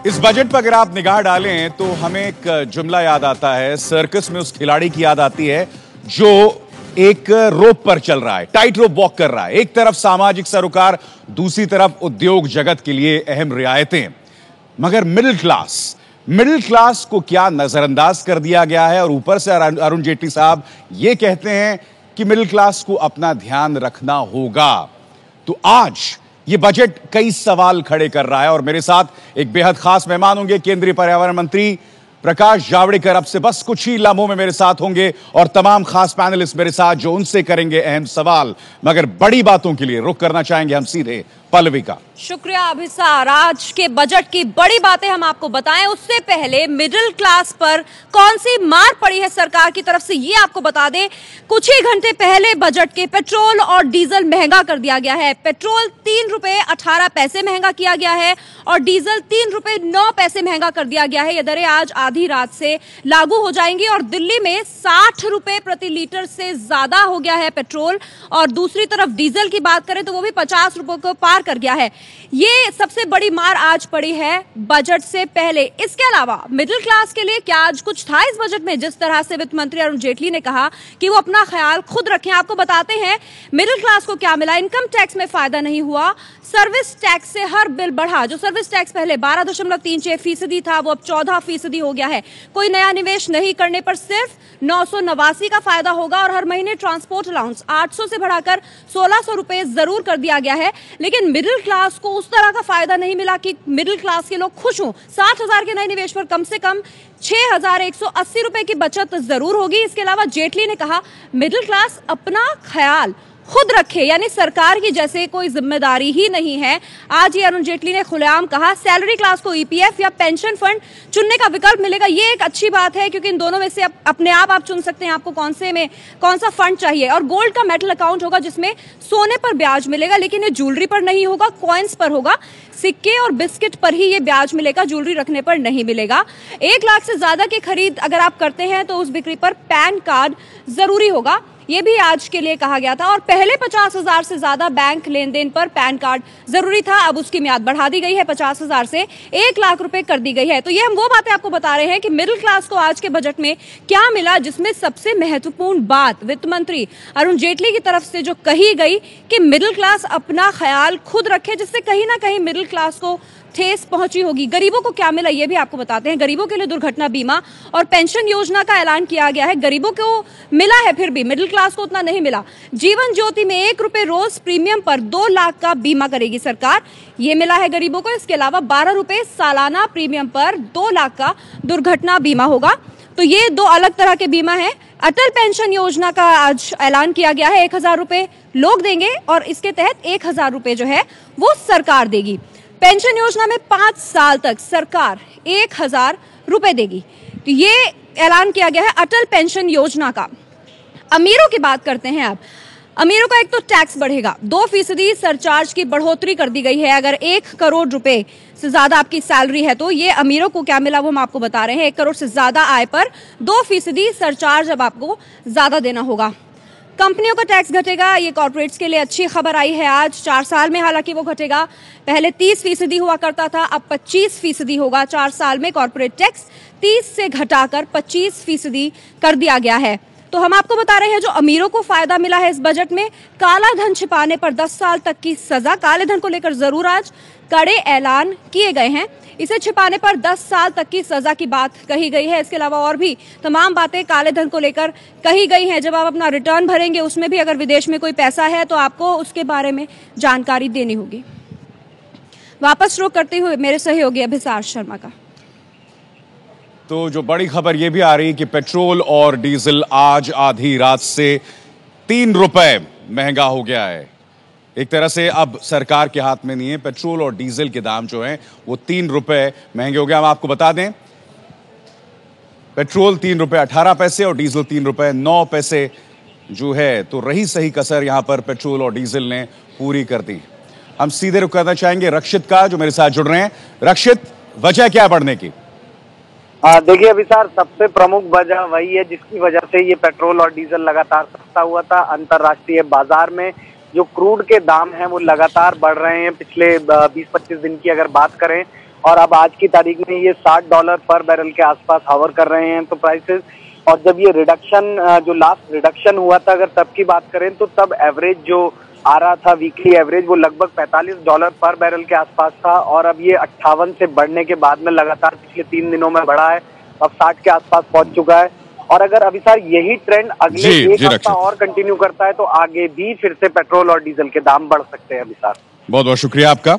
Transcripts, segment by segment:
इस बजट पर अगर आप निगाह डालें तो हमें एक जुमला याद आता है, सर्कस में उस खिलाड़ी की याद आती है जो एक रोप पर चल रहा है, टाइट रोप वॉक कर रहा है। एक तरफ सामाजिक सरोकार, दूसरी तरफ उद्योग जगत के लिए अहम रियायतें। मगर मिडिल क्लास को क्या नजरअंदाज कर दिया गया है। और ऊपर से अरुण जेटली साहब ये कहते हैं कि मिडिल क्लास को अपना ध्यान रखना होगा। तो आज ये बजट कई सवाल खड़े कर रहा है और मेरे साथ एक बेहद खास मेहमान होंगे, केंद्रीय पर्यावरण मंत्री प्रकाश जावड़ेकर। अब से बस कुछ ही लम्हों में मेरे साथ होंगे और तमाम खास पैनलिस्ट मेरे साथ जो उनसे करेंगे अहम सवाल। मगर बड़ी बातों के लिए रुख करना चाहेंगे हम सीधे पल्लवी का। शुक्रिया अभिसार। आज के बजट की बड़ी बातें हम आपको बताएं, उससे पहले मिडिल क्लास पर कौन सी मार पड़ी है सरकार की तरफ से ये आपको बता दें। कुछ ही घंटे पहले बजट के पेट्रोल और डीजल महंगा कर दिया गया है। पेट्रोल 3 रुपए 18 पैसे महंगा किया गया है और डीजल 3 रुपए 9 पैसे महंगा कर दिया गया है। ये दरें आज आधी रात से लागू हो जाएंगी और दिल्ली में 60 रुपए प्रति लीटर से ज्यादा हो गया है पेट्रोल। और दूसरी तरफ डीजल की बात करें तो वो भी 50 रुपए को पार कर गया है। ये सबसे बड़ी मार आज पड़ी है बजट से पहले। इसके अलावा मिडिल क्लास के लिए क्या आज कुछ था इस बजट में? जिस तरह से वित्त मंत्री अरुण जेटली ने कहा कि वो अपना ख्याल खुद रखें। आपको बताते हैं मिडिल क्लास को क्या मिला। इनकम टैक्स में फायदा नहीं हुआ, सर्विस टैक्स से हर बिल बढ़ा। जो सर्विस टैक्स पहले 12.36% था वो अब 14% हो गया है। कोई नया निवेश नहीं करने पर सिर्फ 989 का फायदा होगा और हर महीने ट्रांसपोर्ट अलाउंस 800 से बढ़ाकर 1600 रुपए जरूर कर दिया गया है। लेकिन मिडिल क्लास को उस तरह का फायदा नहीं मिला कि मिडिल क्लास के लोग खुश हों। 60,000 के नए निवेश पर कम से कम 6,180 रुपए की बचत जरूर होगी। इसके अलावा जेटली ने कहा मिडिल क्लास अपना ख्याल खुद रखे, यानी सरकार की जैसे कोई जिम्मेदारी ही नहीं है। आज ये अरुण जेटली ने खुलेआम कहा सैलरी क्लास को ईपीएफ या पेंशन फंड चुनने का विकल्प मिलेगा। ये एक अच्छी बात है क्योंकि इन दोनों में से अपने आप चुन सकते हैं आपको कौन सा फंड चाहिए। और गोल्ड का मेटल अकाउंट होगा जिसमें सोने पर ब्याज मिलेगा, लेकिन ये ज्वेलरी पर नहीं होगा, कॉइन्स पर होगा। सिक्के और बिस्किट पर ही ये ब्याज मिलेगा, ज्वेलरी रखने पर नहीं मिलेगा। 1 लाख से ज्यादा की खरीद अगर आप करते हैं तो उस बिक्री पर पैन कार्ड जरूरी होगा। ये भी आज के लिए कहा गया था। और पहले 50,000 से ज्यादा बैंक लेन देन पर पैन कार्ड जरूरी था, अब उसकी मियाद बढ़ा दी गई है, 50,000 से 1 लाख रुपए कर दी गई है। तो ये हम वो बातें आपको बता रहे हैं कि मिडिल क्लास को आज के बजट में क्या मिला, जिसमें सबसे महत्वपूर्ण बात वित्त मंत्री अरुण जेटली की तरफ से जो कही गई कि मिडिल क्लास अपना ख्याल खुद रखे, जिससे कहीं ना कहीं मिडिल क्लास को ठेस पहुंची होगी। गरीबों को क्या मिला ये भी आपको बताते हैं। गरीबों के लिए दुर्घटना बीमा और पेंशन योजना का ऐलान किया गया है। गरीबों को मिला है, फिर भी मिडिल क्लास को उतना नहीं मिला। जीवन ज्योति में 1 रुपए रोज प्रीमियम पर 2 लाख का बीमा करेगी सरकार, ये मिला है गरीबों को। इसके अलावा 12 रुपए सालाना प्रीमियम पर 2 लाख का दुर्घटना बीमा होगा। तो ये 2 अलग तरह के बीमा है। अटल पेंशन योजना का आज ऐलान किया गया है, 1,000 रुपए लोग देंगे और इसके तहत 1,000 रुपए जो है वो सरकार देगी। पेंशन योजना में 5 साल तक सरकार 1,000 रुपए देगी। तो ये ऐलान किया गया है अटल पेंशन योजना का। अमीरों की बात करते हैं अब। अमीरों का एक तो टैक्स बढ़ेगा, 2% सरचार्ज की बढ़ोतरी कर दी गई है। अगर 1 करोड़ रुपए से ज्यादा आपकी सैलरी है तो ये अमीरों को क्या मिला वो हम आपको बता रहे हैं। 1 करोड़ से ज्यादा आय पर 2% सरचार्ज अब आपको ज्यादा देना होगा। कंपनियों का टैक्स घटेगा, ये कॉर्पोरेट्स के लिए अच्छी खबर आई है आज। 4 साल में हालांकि वो घटेगा। पहले 30% हुआ करता था, अब 25% होगा। 4 साल में कॉर्पोरेट टैक्स 30 से घटाकर 25% कर दिया गया है। तो हम आपको बता रहे हैं जो अमीरों को फायदा मिला है इस बजट में, काला धन छिपाने पर 10 साल तक की सजा। काले धन को लेकर जरूर आज कड़े ऐलान किए गए हैं। इसे छिपाने पर 10 साल तक की सजा की बात कही गई है। इसके अलावा और भी तमाम बातें काले धन को लेकर कही गई हैं। जब आप अपना रिटर्न भरेंगे उसमें भी अगर विदेश में कोई पैसा है तो आपको उसके बारे में जानकारी देनी होगी। वापस रुख करते हुए मेरे सहयोगी अभिसार शर्मा का। तो जो बड़ी खबर यह भी आ रही है कि पेट्रोल और डीजल आज आधी रात से 3 रुपए महंगा हो गया है। एक तरह से अब सरकार के हाथ में नहीं है, पेट्रोल और डीजल के दाम जो हैं वो 3 रुपए महंगे हो गए। हम आपको बता दें पेट्रोल 3 रुपए 18 पैसे और डीजल 3 रुपए 9 पैसे जो है। तो रही सही कसर यहां पर पेट्रोल और डीजल ने पूरी कर दी। हम सीधे रुख करना चाहेंगे रक्षित का, जो मेरे साथ जुड़ रहे हैं। रक्षित, वजह क्या बढ़ने की? देखिए अभिसार, सबसे प्रमुख वजह वही है जिसकी वजह से ये पेट्रोल और डीजल लगातार सस्ता हुआ था। अंतर्राष्ट्रीय बाजार में जो क्रूड के दाम हैं वो लगातार बढ़ रहे हैं। पिछले 20-25 दिन की अगर बात करें और अब आज की तारीख में ये $60 पर बैरल के आसपास हवर कर रहे हैं तो प्राइसेस। और जब ये रिडक्शन जो लास्ट रिडक्शन हुआ था, अगर तब की बात करें तो तब एवरेज जो आ रहा था वीकली एवरेज वो लगभग $45 पर बैरल के आसपास था, और अब ये 58 से बढ़ने के बाद में लगातार पिछले 3 दिनों में बढ़ा है, अब 60 के आसपास पहुंच चुका है। और अगर अभी सर यही ट्रेंड अगले एक हफ्ता और कंटिन्यू करता है तो आगे भी फिर से पेट्रोल और डीजल के दाम बढ़ सकते हैं। अभी सर बहुत बहुत शुक्रिया आपका।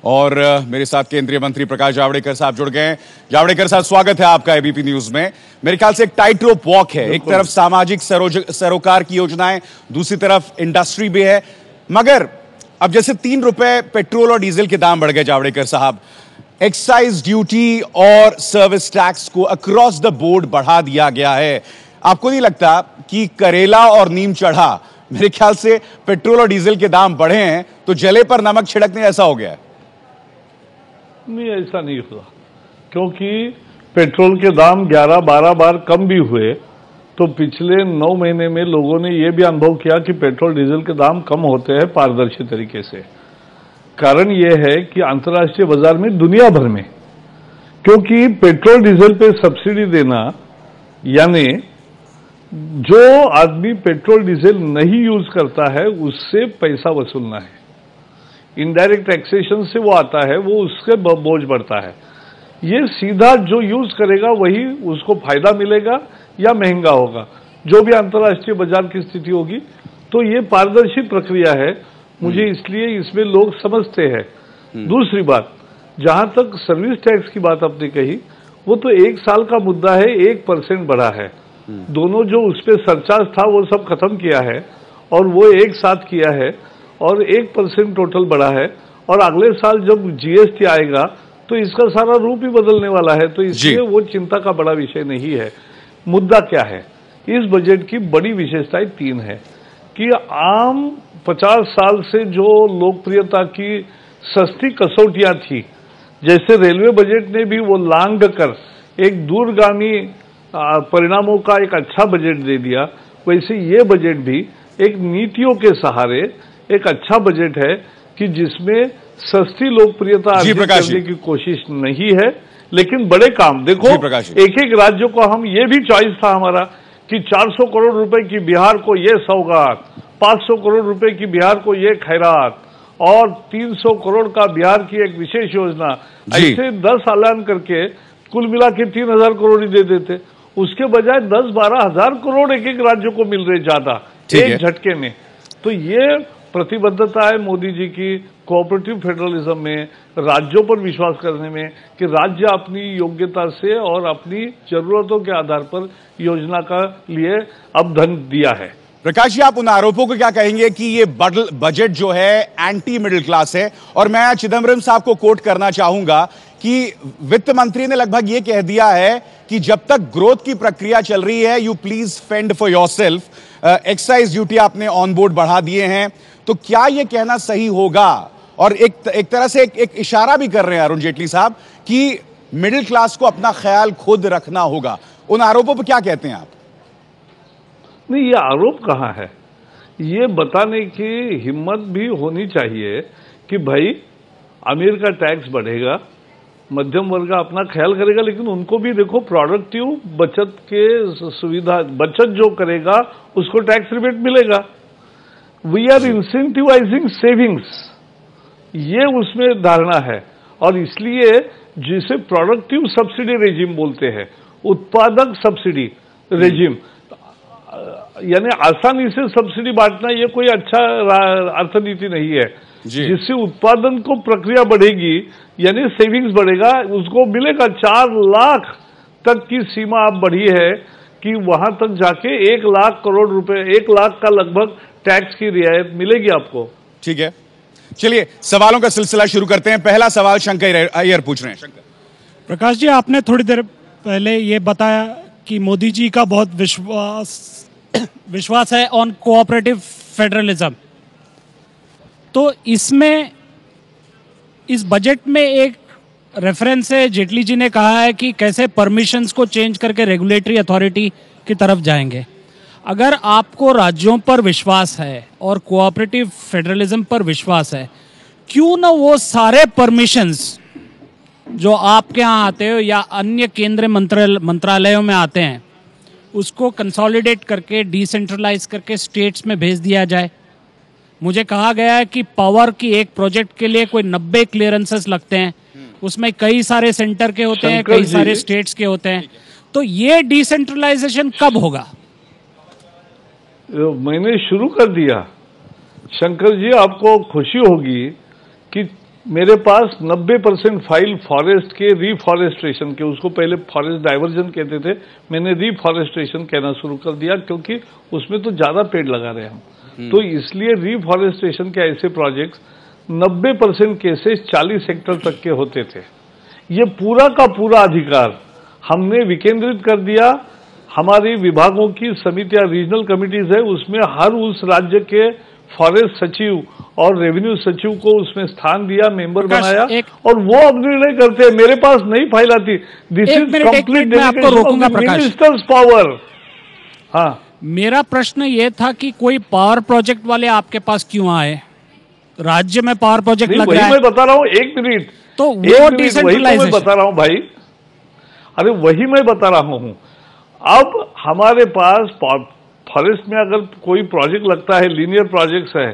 और मेरे साथ केंद्रीय मंत्री प्रकाश जावड़ेकर साहब जुड़ गए हैं। जावड़ेकर साहब, स्वागत है आपका एबीपी न्यूज में। मेरे ख्याल से एक टाइट रोप वॉक है, एक तरफ सामाजिक सरोकार की योजनाएं, दूसरी तरफ इंडस्ट्री भी है, मगर अब जैसे 3 रुपए पेट्रोल और डीजल के दाम बढ़ गए जावड़ेकर साहब, एक्साइज ड्यूटी और सर्विस टैक्स को अक्रॉस द बोर्ड बढ़ा दिया गया है। आपको नहीं लगता कि करेला और नीम चढ़ा, मेरे ख्याल से पेट्रोल और डीजल के दाम बढ़े हैं तो जले पर नमक छिड़कने ऐसा हो गया है? नहीं, ऐसा नहीं हुआ, क्योंकि पेट्रोल के दाम 11-12 बार कम भी हुए तो पिछले 9 महीने में लोगों ने यह भी अनुभव किया कि पेट्रोल डीजल के दाम कम होते हैं पारदर्शी तरीके से। कारण यह है कि अंतर्राष्ट्रीय बाजार में दुनिया भर में, क्योंकि पेट्रोल डीजल पे सब्सिडी देना यानी जो आदमी पेट्रोल डीजल नहीं यूज करता है उससे पैसा वसूलना है, इनडायरेक्ट टैक्सेशन से वो आता है, वो उसके बोझ बढ़ता है। ये सीधा जो यूज करेगा वही उसको फायदा मिलेगा या महंगा होगा, जो भी अंतर्राष्ट्रीय बाजार की स्थिति होगी। तो ये पारदर्शी प्रक्रिया है, मुझे इसलिए इसमें लोग समझते हैं। दूसरी बात, जहां तक सर्विस टैक्स की बात आपने कही, वो तो 1 साल का मुद्दा है, 1% बढ़ा है। दोनों जो उस पर सरचार्ज था वो सब खत्म किया है और वो एक साथ किया है और 1% टोटल बढ़ा है। और अगले साल जब जीएसटी आएगा तो इसका सारा रूप ही बदलने वाला है, तो इसलिए वो चिंता का बड़ा विषय नहीं है। मुद्दा क्या है? इस बजट की बड़ी विशेषताएं 3 है कि आम 50 साल से जो लोकप्रियता की सस्ती कसौटियां थी, जैसे रेलवे बजट ने भी वो लांघ कर एक दूरगामी परिणामों का एक अच्छा बजट दे दिया, वैसे ये बजट भी एक नीतियों के सहारे एक अच्छा बजट है कि जिसमें सस्ती लोकप्रियता अर्जित करने की कोशिश नहीं है, लेकिन बड़े काम देखो, एक एक राज्यों को हम ये भी चॉइस था हमारा कि 400 करोड़ रुपए की बिहार को ये सौगात, 500 करोड़ रुपए की बिहार को ये खैरात और 300 करोड़ का बिहार की एक विशेष योजना, ऐसे 10 ऐलान करके कुल मिला के 3000 करोड़ ही दे देते। उसके बजाय 10-12 हजार करोड़ एक एक राज्यों को मिल रहे ज्यादा एक झटके में। तो ये प्रतिबद्धता है मोदी जी की कोऑपरेटिव फेडरलिज्म में, राज्यों पर विश्वास करने में कि राज्य अपनी योग्यता से और अपनी जरूरतों के आधार पर योजना का लिए अब धन दिया है। प्रकाश जी, आप उन आरोपों को क्या कहेंगे कि ये बजट जो है एंटी मिडिल क्लास है? और मैं चिदम्बरम साहब को कोट करना चाहूंगा कि वित्त मंत्री ने लगभग ये कह दिया है कि जब तक ग्रोथ की प्रक्रिया चल रही है, you please fend for yourself. Excise duty आपने ऑन बोर्ड बढ़ा दिए हैं, तो क्या यह कहना सही होगा? और एक तरह से एक इशारा भी कर रहे हैं अरुण जेटली साहब कि मिडिल क्लास को अपना ख्याल खुद रखना होगा। उन आरोपों पर क्या कहते हैं आप? नहीं, ये आरोप कहाँ है? ये बताने की हिम्मत भी होनी चाहिए कि भाई अमीर का टैक्स बढ़ेगा, मध्यम वर्ग अपना ख्याल करेगा, लेकिन उनको भी देखो प्रोडक्टिव बचत के सुविधा, बचत जो करेगा उसको टैक्स रिबेट मिलेगा। वी आर इंसेंटिवाइजिंग सेविंग्स, ये उसमें धारणा है। और इसलिए जिसे प्रोडक्टिव सब्सिडी रेजिम बोलते हैं, उत्पादक सब्सिडी रेजिम, यानी आसानी से सब्सिडी बांटना, ये कोई अच्छा अर्थनीति नहीं है। जिससे उत्पादन को प्रक्रिया बढ़ेगी यानी सेविंग्स बढ़ेगा, उसको मिलेगा। 4 लाख तक की सीमा अब बढ़ी है कि वहां तक जाके 1 लाख करोड़ रुपए, 1 लाख का लगभग टैक्स की रियायत मिलेगी आपको। ठीक है, चलिए सवालों का सिलसिला शुरू करते हैं। पहला सवाल शंकर अय्यर पूछ रहे हैं। शंकर, प्रकाश जी, आपने थोड़ी देर पहले ये बताया कि मोदी जी का बहुत विश्वास है ऑन कोऑपरेटिव फेडरलिज्म, तो इसमें इस बजट में एक रेफरेंस है, जेटली जी ने कहा है कि कैसे परमिशंस को चेंज करके रेगुलेटरी अथॉरिटी की तरफ जाएंगे। अगर आपको राज्यों पर विश्वास है और कोऑपरेटिव फेडरलिज्म पर विश्वास है, क्यों ना वो सारे परमिशंस जो आपके यहाँ आते हो या अन्य केंद्रीय मंत्रालयों में आते हैं उसको कंसोलिडेट करके डिसेंट्रलाइज करके स्टेट्स में भेज दिया जाए। मुझे कहा गया है कि पावर की एक प्रोजेक्ट के लिए कोई 90 क्लियरेंसेस लगते हैं, उसमें कई सारे सेंटर के होते हैं, कई सारे स्टेट्स के होते हैं। तो ये डिसेंट्रलाइजेशन कब होगा? मैंने शुरू कर दिया। शंकर जी, आपको खुशी होगी कि मेरे पास 90% फाइल फॉरेस्ट के रीफॉरेस्ट्रेशन के, उसको पहले फॉरेस्ट डाइवर्जन कहते थे, मैंने रीफॉरेस्ट्रेशन कहना शुरू कर दिया क्योंकि उसमें तो ज्यादा पेड़ लगा रहे हम। तो इसलिए रीफॉरेस्ट्रेशन के ऐसे प्रोजेक्ट्स 90% केसेस 40 हेक्टेयर तक के होते थे। ये पूरा का पूरा अधिकार हमने विकेंद्रित कर दिया। हमारी विभागों की समितियां, रीजनल कमिटीज है, उसमें हर उस राज्य के फॉरेस्ट सचिव और रेवेन्यू सचिव को उसमें स्थान दिया, मेंबर बनाया और वो अब निर्णय करते हैं। मेरे पास नहीं फाइल आती। This is complete delegation of ministers power. हाँ, मेरा प्रश्न ये था कि कोई पावर प्रोजेक्ट वाले आपके पास क्यों आए? राज्य में पावर प्रोजेक्ट लग रहा है। मैं बता रहा हूँ, एक मिनट, तो वो डिसेंट्रलाइजेशन मैं बता रहा हूँ भाई। अरे वही मैं बता रहा हूँ। अब हमारे पास फॉरेस्ट में अगर कोई प्रोजेक्ट लगता है, लीनियर प्रोजेक्ट्स है,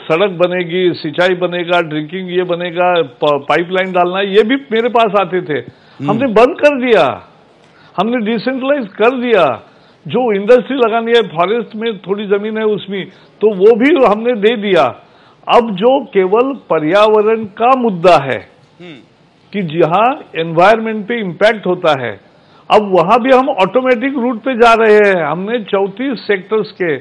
सड़क बनेगी, सिंचाई बनेगा, ड्रिंकिंग ये बनेगा, पाइपलाइन डालना, ये भी मेरे पास आते थे। हमने बंद कर दिया, हमने डिसेंट्रलाइज कर दिया। जो इंडस्ट्री लगानी है, फॉरेस्ट में थोड़ी जमीन है उसमें, तो वो भी हमने दे दिया। अब जो केवल पर्यावरण का मुद्दा है कि जहां एनवायरमेंट पे इम्पैक्ट होता है, अब वहां भी हम ऑटोमेटिक रूट पे जा रहे हैं। हमने 34 सेक्टर्स के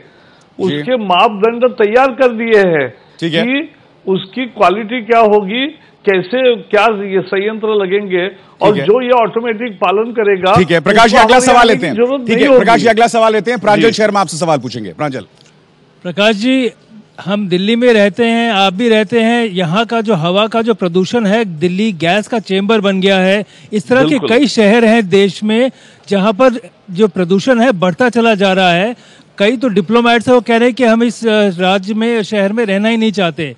उसके मापदंड तैयार कर दिए हैं कि उसकी क्वालिटी क्या होगी, कैसे क्या ये संयंत्र लगेंगे और जो ये ऑटोमेटिक पालन करेगा। ठीक है प्रकाश जी, अगला सवाल लेते हैं। ठीक है प्रकाश जी, अगला सवाल लेते हैं। प्रांजल शर्मा आपसे सवाल पूछेंगे। प्रांजल। प्रकाश जी, हम दिल्ली में रहते हैं, आप भी रहते हैं। यहाँ का जो हवा का जो प्रदूषण है, दिल्ली गैस का चेंबर बन गया है। इस तरह के कई शहर हैं देश में जहाँ पर जो प्रदूषण है बढ़ता चला जा रहा है। कई तो डिप्लोमेट्स हैं, वो कह रहे हैं कि हम इस राज्य में, शहर में रहना ही नहीं चाहते।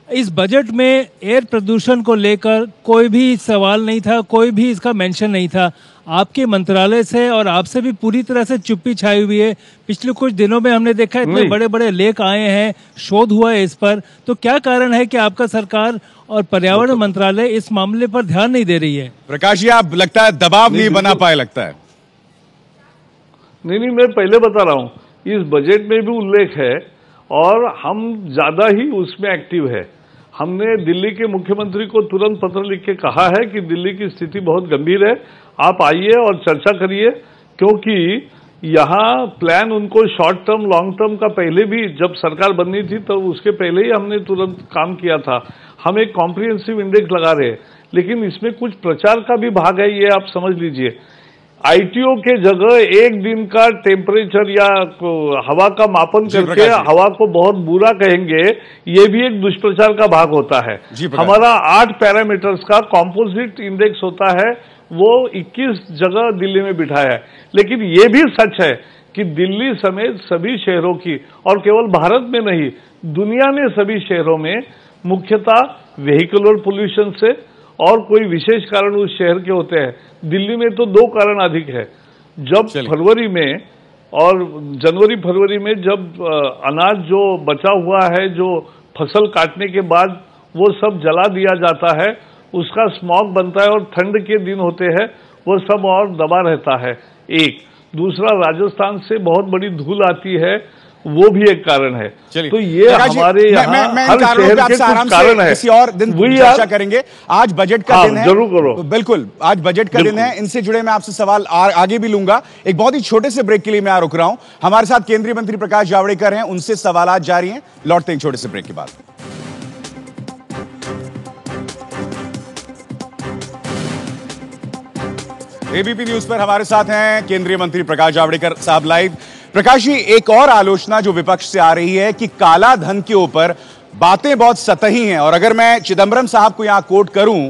इस बजट में एयर प्रदूषण को लेकर कोई भी सवाल नहीं था, कोई भी इसका मेंशन नहीं था। आपके मंत्रालय से और आपसे भी पूरी तरह से चुप्पी छाई हुई है। पिछले कुछ दिनों में हमने देखा इतने बड़े बड़े लेख आए हैं, शोध हुआ है इस पर। तो क्या कारण है कि आपका सरकार और पर्यावरण मंत्रालय इस मामले पर ध्यान नहीं दे रही है? प्रकाश जी, आप लगता है दबाव नहीं बना पाए, लगता है। नहीं, मैं पहले बता रहा हूं, इस बजट में भी उल्लेख है और हम ज्यादा ही उसमें एक्टिव है। हमने दिल्ली के मुख्यमंत्री को तुरंत पत्र लिख के कहा है कि दिल्ली की स्थिति बहुत गंभीर है, आप आइए और चर्चा करिए, क्योंकि यहाँ प्लान उनको शॉर्ट टर्म लॉन्ग टर्म का पहले भी जब सरकार बननी थी तो उसके पहले ही हमने तुरंत काम किया था। हम एक कॉम्प्रिहेंसिव इंडेक्स लगा रहे हैं, लेकिन इसमें कुछ प्रचार का भी भाग है, ये आप समझ लीजिए। आईटीओ के जगह एक दिन का टेम्परेचर या हवा का मापन करके हवा को बहुत बुरा कहेंगे, ये भी एक दुष्प्रचार का भाग होता है। हमारा 8 पैरामीटर्स का कॉम्पोजिट इंडेक्स होता है, वो 21 जगह दिल्ली में बिठाया है। लेकिन ये भी सच है कि दिल्ली समेत सभी शहरों की, और केवल भारत में नहीं दुनिया में सभी शहरों में, मुख्यतः व्हीकलर पोल्यूशन से और कोई विशेष कारण उस शहर के होते हैं। दिल्ली में तो 2 कारण अधिक है। जब फरवरी में और जनवरी फरवरी में जब अनाज जो बचा हुआ है, जो फसल काटने के बाद वो सब जला दिया जाता है, उसका स्मॉग बनता है और ठंड के दिन होते हैं, वो सब और दबा रहता है। एक दूसरा, राजस्थान से बहुत बड़ी धूल आती है, वो भी एक कारण है। तो ये हमारे यहाँ हर शहर के कुछ कारण है। किसी और दिन चर्चा करेंगे। आज बजट का दिन है। जरूर करो। बिल्कुल, आज बजट का दिन है। इनसे जुड़े मैं आपसे सवाल आगे भी लूंगा। एक बहुत ही छोटे से ब्रेक के लिए मैं रुक रहा हूं। हमारे साथ केंद्रीय मंत्री प्रकाश जावड़ेकर हैं, उनसे सवाल जारी हैं। लौटते हैं छोटे से ब्रेक के बाद। एबीपी न्यूज पर हमारे साथ हैं केंद्रीय मंत्री प्रकाश जावड़ेकर साहब लाइव। प्रकाश जी, एक और आलोचना जो विपक्ष से आ रही है कि काला धन के ऊपर बातें बहुत सतही हैं, और अगर मैं चिदंबरम साहब को यहां कोट करूं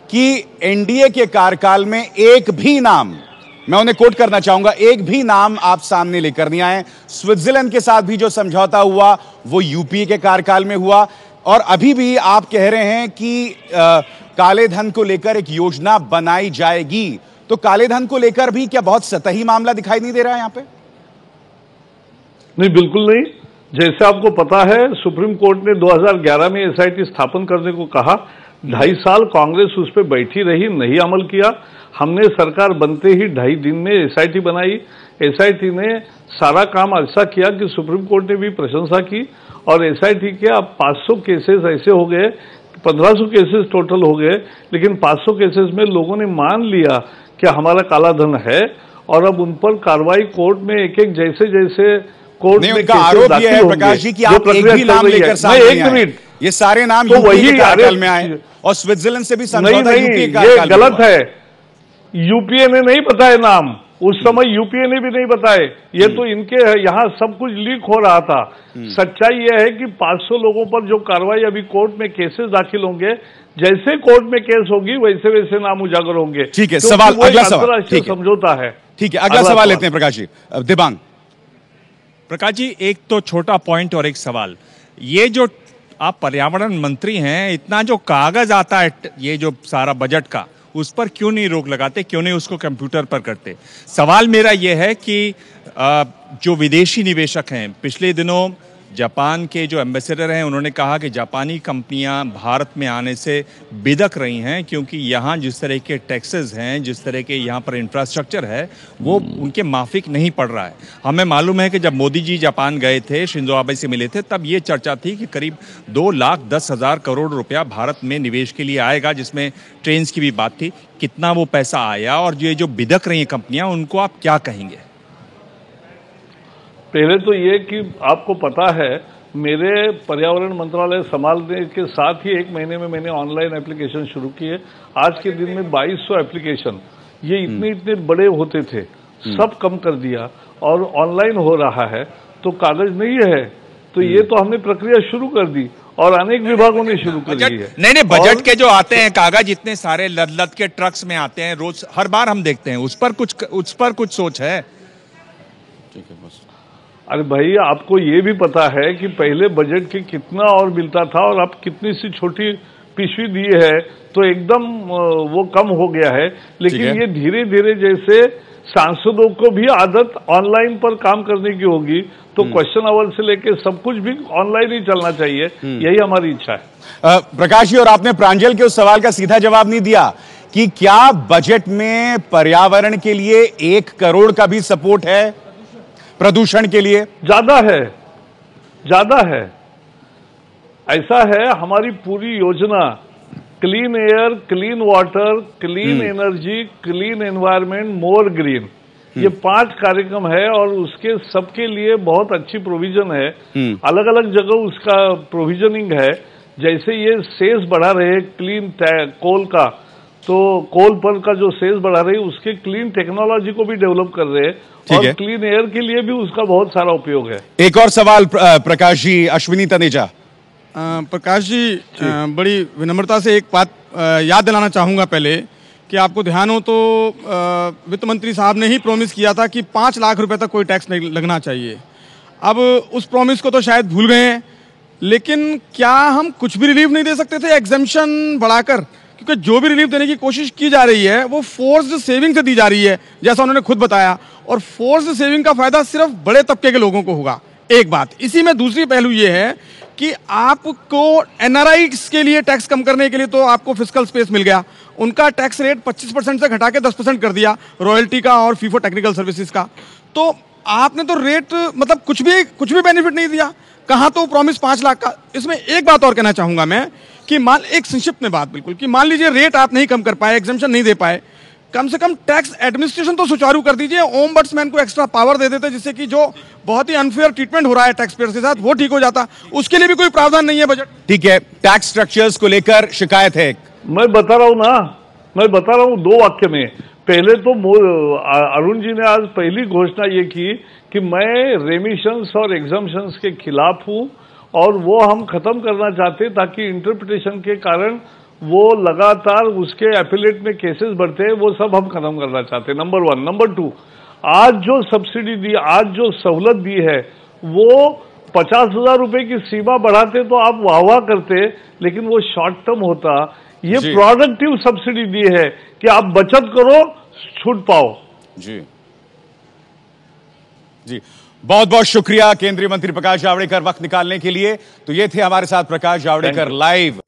कि एनडीए के कार्यकाल में एक भी नाम, मैं उन्हें कोट करना चाहूंगा, एक भी नाम आप सामने लेकर नहीं आए। स्विट्जरलैंड के साथ भी जो समझौता हुआ वो यूपीए के कार्यकाल में हुआ, और अभी भी आप कह रहे हैं कि काले धन को लेकर एक योजना बनाई जाएगी, तो काले धन को लेकर भी क्या बहुत सतही मामला दिखाई नहीं दे रहा है यहां पे? नहीं, बिल्कुल नहीं। जैसे आपको पता है, सुप्रीम कोर्ट ने 2011 में एसआईटी स्थापन करने को कहा। 2.5 साल कांग्रेस उस पर बैठी रही, नहीं अमल किया। हमने सरकार बनते ही 2.5 दिन में एसआईटी बनाई। एसआईटी ने सारा काम ऐसा किया कि सुप्रीम कोर्ट ने भी प्रशंसा की, और एसआईटी के अब 500 केसेस ऐसे हो गए, 1500 केसेस टोटल हो गए, लेकिन 500 केसेस में लोगों ने मान लिया कि हमारा काला धन है, और अब उन पर कार्रवाई कोर्ट में एक एक जैसे जैसे कोर्ट में उनका आरोप यह है प्रकाश जी कि आप एक भी नाम लेकर सामने नहीं आए। ये सारे नाम तो यूपी के कार्यकाल में आए और स्विट्जरलैंड से भी समझौता यूपी के कार्यकाल में। ये गलत है। यूपीए ने नहीं बताए नाम, उस समय यूपीए ने भी नहीं बताए। ये तो इनके यहाँ सब कुछ लीक हो रहा था। सच्चाई यह है कि 500 लोगों पर जो कार्रवाई अभी कोर्ट में केसेस दाखिल होंगे, जैसे कोर्ट में केस होगी वैसे वैसे नाम उजागर होंगे। ठीक है, सवाल अगला सवाल अंतर्राष्ट्रीय समझौता है। ठीक है, अगला सवाल लेते हैं प्रकाश जी। दिबांग। प्रकाश जी, एक तो छोटा पॉइंट और एक सवाल। ये जो आप पर्यावरण मंत्री हैं, इतना जो कागज आता है ये जो सारा बजट का, उस पर क्यों नहीं रोक लगाते, क्यों नहीं उसको कंप्यूटर पर करते? सवाल मेरा यह है कि जो विदेशी निवेशक हैं, पिछले दिनों जापान के जो एम्बेसडर हैं उन्होंने कहा कि जापानी कंपनियां भारत में आने से बिदक रही हैं, क्योंकि यहाँ जिस तरह के टैक्सेस हैं, जिस तरह के यहाँ पर इंफ्रास्ट्रक्चर है, वो उनके माफिक नहीं पड़ रहा है। हमें मालूम है कि जब मोदी जी जापान गए थे, शिंजो आबे से मिले थे, तब ये चर्चा थी कि करीब 2,10,000 करोड़ रुपया भारत में निवेश के लिए आएगा, जिसमें ट्रेन की भी बात थी। कितना वो पैसा आया, और ये जो बिदक रही हैं कंपनियां, उनको आप क्या कहेंगे? पहले तो ये कि आपको पता है, मेरे पर्यावरण मंत्रालय संभालने के साथ ही 1 महीने में मैंने ऑनलाइन एप्लीकेशन शुरू किए। आज के दिन में 2200 एप्लीकेशन, ये इतने बड़े होते थे, सब कम कर दिया और ऑनलाइन हो रहा है। तो कागज नहीं है, तो ये तो हमने प्रक्रिया शुरू कर दी और अनेक विभागों ने शुरू कर दी है। नहीं, बजट के जो आते हैं कागज, इतने सारे लद के ट्रक्स में आते हैं रोज, हर बार हम देखते हैं। उस पर कुछ सोच है? ठीक है, बस। अरे भाई, आपको ये भी पता है कि पहले बजट के कितना और मिलता था, और अब कितनी सी छोटी पिशवी दी है, तो एकदम वो कम हो गया है। लेकिन ये धीरे धीरे, जैसे सांसदों को भी आदत ऑनलाइन पर काम करने की होगी, तो क्वेश्चन आवर से लेके सब कुछ भी ऑनलाइन ही चलना चाहिए। यही हमारी इच्छा है। प्रकाश जी, और आपने प्रांजल के उस सवाल का सीधा जवाब नहीं दिया कि क्या बजट में पर्यावरण के लिए 1 करोड़ का भी सपोर्ट है प्रदूषण के लिए? ज्यादा है। ऐसा है, हमारी पूरी योजना clean air, clean water, clean energy, clean environment, मोर ग्रीन, ये 5 कार्यक्रम है, और उसके सबके लिए बहुत अच्छी प्रोविजन है। अलग अलग जगह उसका प्रोविजनिंग है। जैसे ये सेस बढ़ा रहे क्लीन कोल का, तो कोल पर का जो सेस बढ़ा रही है, उसके क्लीन टेक्नोलॉजी को भी डेवलप कर रहे हैं, और क्लीन एयर के लिए भी उसका बहुत सारा उपयोग है। एक और सवाल प्रकाश जी, अश्विनी तनेजा। प्रकाश जी, बड़ी विनम्रता से एक बात याद दिलाना चाहूंगा पहले कि आपको ध्यान हो तो वित्त मंत्री साहब ने ही प्रॉमिस किया था कि 5 लाख रुपए तक कोई टैक्स नहीं लगना चाहिए। अब उस प्रॉमिस को तो शायद भूल गए हैं, लेकिन क्या हम कुछ भी रिलीफ नहीं दे सकते थे एग्जेम्पशन बढ़ाकर? क्योंकि जो भी रिलीफ देने की कोशिश की जा रही है वो फोर्स्ड सेविंग से दी जा रही है, जैसा उन्होंने खुद बताया, और फोर्स्ड सेविंग का फायदा सिर्फ बड़े तबके के लोगों को होगा। एक बात। इसी में दूसरी पहलू ये है कि आपको एनआरआईज के लिए टैक्स कम करने के लिए तो आपको फिस्कल स्पेस मिल गया, उनका टैक्स रेट 25% से घटा के 10% कर दिया, रॉयल्टी का और फीफो टेक्निकल सर्विसेज का। तो आपने तो रेट मतलब कुछ भी बेनिफिट नहीं दिया। कहाँ तो प्रॉमिस 5 लाख का। इसमें एक बात और कहना चाहूंगा मैं कि एक संक्षिप्त में बात बिल्कुल, कि मान लीजिए रेट आप नहीं कम कर पाए, एग्जेम्पशन नहीं दे पाए, कम से कम टैक्स एडमिनिस्ट्रेशन तो सुचारू कर दीजिए, ओम्बड्समैन को एक्स्ट्रा पावर दे देते, जिससे कि जो बहुत ही अनफेयर ट्रीटमेंट हो रहा है टैक्स पेयर्स के साथ, वो ठीक हो जाता। उसके लिए भी कोई प्रावधान नहीं है बजट। ठीक है, टैक्स स्ट्रक्चर्स को लेकर शिकायत है। मैं बता रहा हूँ 2 वाक्य में। पहले तो अरुण जी ने आज पहली घोषणा ये की कि मैं रेमिशंस और एग्जम्पशंस के खिलाफ हूं, और वो हम खत्म करना चाहते, ताकि इंटरप्रिटेशन के कारण वो लगातार उसके एपिलेट में केसेस बढ़ते हैं, वो सब हम खत्म करना चाहते हैं, नंबर 1। नंबर 2, आज जो सब्सिडी दी, आज जो सहूलत दी है, वो 50,000 रुपए की सीमा बढ़ाते तो आप वाह वाह करते, लेकिन वो शॉर्ट टर्म होता। ये जी। प्रोडक्टिव सब्सिडी दी है कि आप बचत करो, छूट पाओ। जी जी, बहुत बहुत शुक्रिया केंद्रीय मंत्री प्रकाश जावड़ेकर वक्त निकालने के लिए। तो ये थे हमारे साथ प्रकाश जावड़ेकर लाइव।